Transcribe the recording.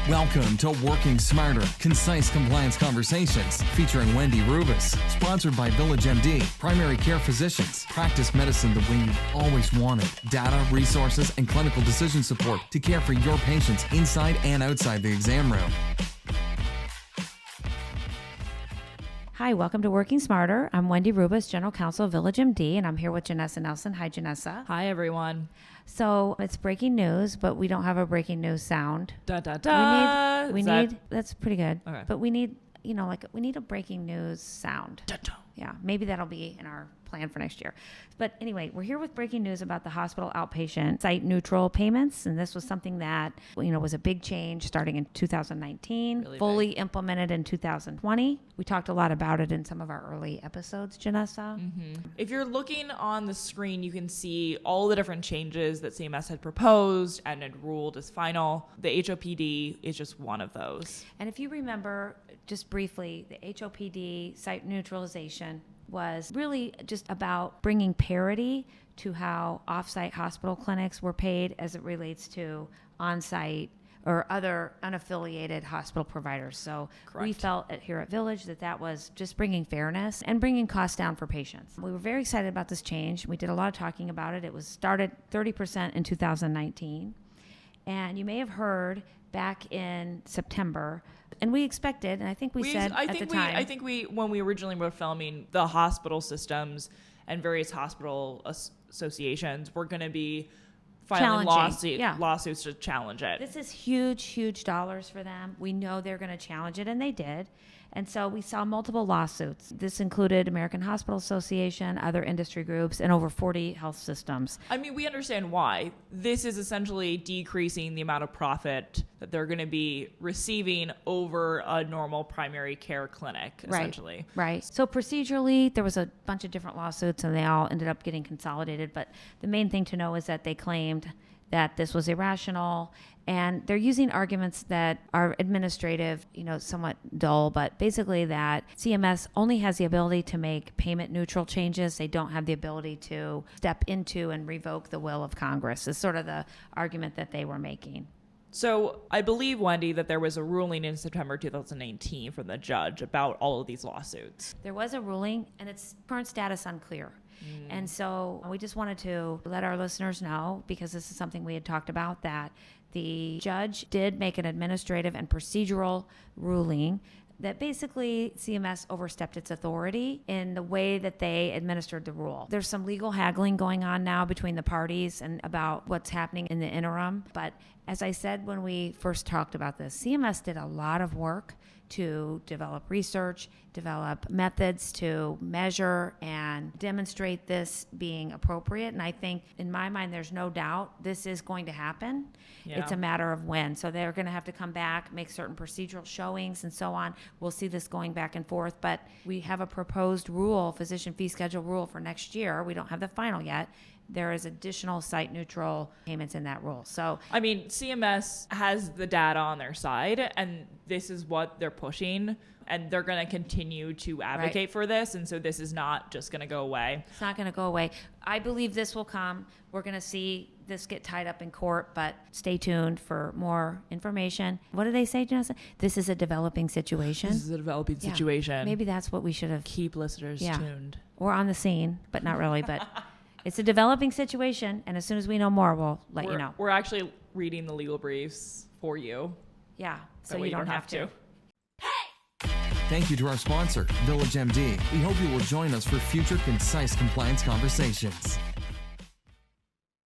Welcome to Working Smarter, Concise Compliance Conversations featuring Wendy Rubis, sponsored by Village MD, primary care physicians, practice medicine the way you've always wanted, data, resources, and clinical decision support to care for your patients inside and outside the exam room. Hi, welcome to Working Smarter. I'm Wendy Rubis, General Counsel of Village MD, and I'm here with Janessa Nelson. Hi, Janessa. Hi, everyone. So it's breaking news, but we don't have a breaking news sound. Da da da. We need. That's pretty good. Okay. But we need, we need a breaking news sound. Da da. Yeah, maybe that'll be in our plan for next year. But anyway, we're here with breaking news about the hospital outpatient site neutral payments. And this was something that, was a big change starting in 2019, Really fully implemented in 2020. We talked a lot about it in some of our early episodes, Janessa. Mm-hmm. If you're looking on the screen, you can see all the different changes that CMS had proposed and had ruled as final. The HOPD is just one of those. And if you remember, just briefly, the HOPD site neutralization was really just about bringing parity to how off-site hospital clinics were paid as it relates to on-site or other unaffiliated hospital providers. So Correct. We felt here at Village that was just bringing fairness and bringing costs down for patients. We were very excited about this change. We did a lot of talking about it. It was started 30% in 2019. And you may have heard back in September, and we expected, and I think we said at the time. I think when we originally were filming, the hospital systems and various hospital associations were going to be filing lawsuits to challenge it. This is huge dollars for them. We know they're going to challenge it, and they did. And so we saw multiple lawsuits. This included American Hospital Association, other industry groups, and over 40 health systems. I mean, we understand why. This is essentially decreasing the amount of profit that they're going to be receiving over a normal primary care clinic, essentially. Right. So procedurally, there was a bunch of different lawsuits, and they all ended up getting consolidated. But the main thing to know is that they claimed that this was irrational, and they're using arguments that are administrative, somewhat dull, but basically that CMS only has the ability to make payment neutral changes. They don't have the ability to step into and revoke the will of Congress, is sort of the argument that they were making. So I believe, Wendy, that there was a ruling in September 2018 from the judge about all of these lawsuits. There was a ruling, and its current status unclear. And so we just wanted to let our listeners know, because this is something we had talked about, that the judge did make an administrative and procedural ruling that basically CMS overstepped its authority in the way that they administered the rule. There's some legal haggling going on now between the parties and about what's happening in the interim. But as I said when we first talked about this, CMS did a lot of work to develop research, develop methods to measure and demonstrate this being appropriate. And I think, in my mind, there's no doubt this is going to happen. Yeah. It's a matter of when. So they're going to have to come back, make certain procedural showings and so on. We'll see this going back and forth. But we have a proposed rule, physician fee schedule rule for next year. We don't have the final yet. There is additional site neutral payments in that rule. So, I mean, CMS has the data on their side, and this is what they're pushing, and they're going to continue to advocate for this. And so this is not just going to go away. It's not going to go away. I believe this will come. We're going to see this get tied up in court, but stay tuned for more information. What do they say, Janessa? This is a developing situation. This is a developing situation. Maybe that's what we should have. Keep listeners tuned. We're on the scene, but not really. But it's a developing situation, and as soon as we know more, we'll let you know. We're actually reading the legal briefs for you. Yeah, so you don't have to. Thank you to our sponsor, Village MD. We hope you will join us for future concise compliance conversations.